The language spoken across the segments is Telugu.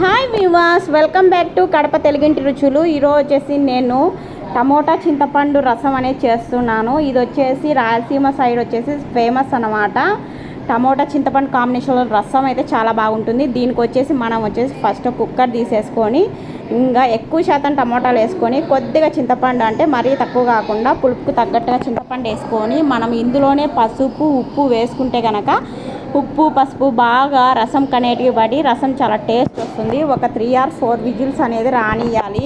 Hi viewers, welcome back to Kadapa తెలుగింటి రుచులు. ఈరోజు వచ్చేసి నేను టమోటా చింతపండు రసం అనేది చేస్తున్నాను. ఇది వచ్చేసి రాయలసీమ సైడ్ వచ్చేసి ఫేమస్ అన్నమాట. టమోటా చింతపండు కాంబినేషన్లో రసం అయితే చాలా బాగుంటుంది. దీనికి వచ్చేసి మనం వచ్చేసి ఫస్ట్ కుక్కర్ తీసేసుకొని ఇంకా ఎక్కువ శాతం టమోటాలు వేసుకొని కొద్దిగా చింతపండు అంటే మరీ తక్కువ కాకుండా పులుపుకు తగ్గట్టుగా చింతపండు వేసుకొని మనం ఇందులోనే పసుపు ఉప్పు వేసుకుంటే కనుక ఉప్పు పసుపు బాగా రసం కనేటివి పడి రసం చాలా టేస్ట్ వస్తుంది. ఒక 3 or 4 విజిల్స్ అనేది రానియాలి.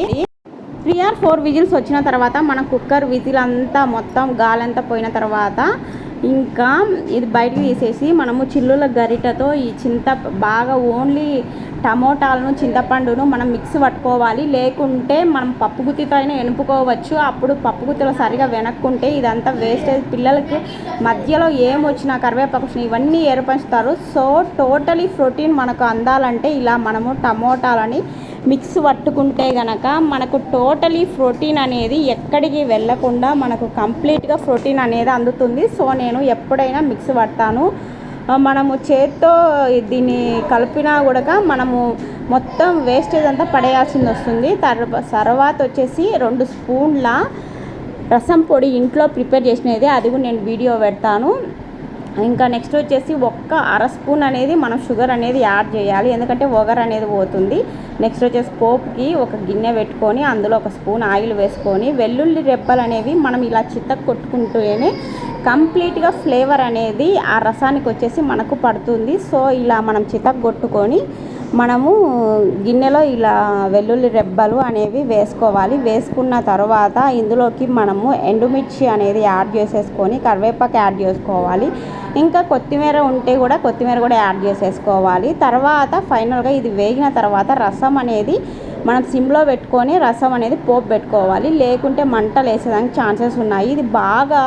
3 or 4 విజిల్స్ వచ్చిన తర్వాత మన కుక్కర్ విజిల్ అంతా మొత్తం గాలంతా పోయిన తర్వాత ఇంకా ఇది బయటకు తీసేసి మనము చిల్లుల గరిటతో ఈ బాగా ఓన్లీ టమోటాలను చింతపండును మనం మిక్స్ పట్టుకోవాలి. లేకుంటే మనం పప్పు గుత్తితో అయినా ఎనుపుకోవచ్చు. అప్పుడు పప్పు గుత్తిలో సరిగా వెనక్కుంటే ఇదంతా వేస్టేజ్. పిల్లలకి మధ్యలో ఏమొచ్చినా కరివేపాకు ఇవన్నీ ఏర్పరుస్తారు. సో టోటలీ ప్రోటీన్ మనకు అందాలంటే ఇలా మనము టమోటాలని మిక్స్ పట్టుకుంటే గనక మనకు టోటలీ ప్రోటీన్ అనేది ఎక్కడికి వెళ్ళకుండా మనకు కంప్లీట్గా ప్రోటీన్ అనేది అందుతుంది. సో నేను ఎప్పుడైనా మిక్స్ పడతాను. మనము చేత్తో దీన్ని కలిపినా కూడా మనము మొత్తం వేస్టేజ్ అంతా పడేయాల్సింది వస్తుంది. తర్వాత వచ్చేసి 2 స్పూన్ల రసం పొడి ఇంట్లో ప్రిపేర్ చేసినది, అది కూడా నేను వీడియో పెడతాను. ఇంకా నెక్స్ట్ వచ్చేసి 1/2 స్పూన్ అనేది మనం షుగర్ అనేది యాడ్ చేయాలి, ఎందుకంటే ఒగర్ అనేది పోతుంది. నెక్స్ట్ వచ్చేసి పోపుకి ఒక గిన్నె పెట్టుకొని అందులో 1 స్పూన్ ఆయిల్ వేసుకొని వెల్లుల్లి రెబ్బలు అనేవి మనం ఇలా చిత్తకు కొట్టుకుంటూనే కంప్లీట్గా ఫ్లేవర్ అనేది ఆ రసానికి వచ్చేసి మనకు పడుతుంది. సో ఇలా మనం చితక్ కొట్టుకొని మనము గిన్నెలో ఇలా వెల్లుల్లి రెబ్బలు అనేవి వేసుకోవాలి. వేసుకున్న తర్వాత ఇందులోకి మనము ఎండుమిర్చి అనేది యాడ్ చేసేసుకొని కరివేపాకు యాడ్ చేసుకోవాలి. ఇంకా కొత్తిమీర ఉంటే కూడా కొత్తిమీర కూడా యాడ్ చేసేసుకోవాలి. తర్వాత ఫైనల్గా ఇది వేగిన తర్వాత రసం అనేది మనం సిమ్లో పెట్టుకొని రసం అనేది పోపు పెట్టుకోవాలి. లేకుంటే మంటలు వేసేదానికి ఛాన్సెస్ ఉన్నాయి. ఇది బాగా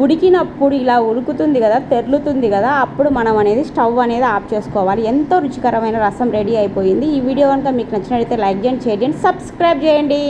ఉడికినప్పుడు ఇలా ఉడుకుతుంది కదా, తెరులుతుంది కదా, అప్పుడు మనం అనేది స్టవ్ అనేది ఆఫ్ చేసుకోవాలి. ఎంతో రుచికరమైన రసం రెడీ అయిపోయింది. ఈ వీడియో కనుక మీకు నచ్చినట్లయితే లైక్ చేయండి, షేర్ చేయండి, సబ్స్క్రైబ్ చేయండి.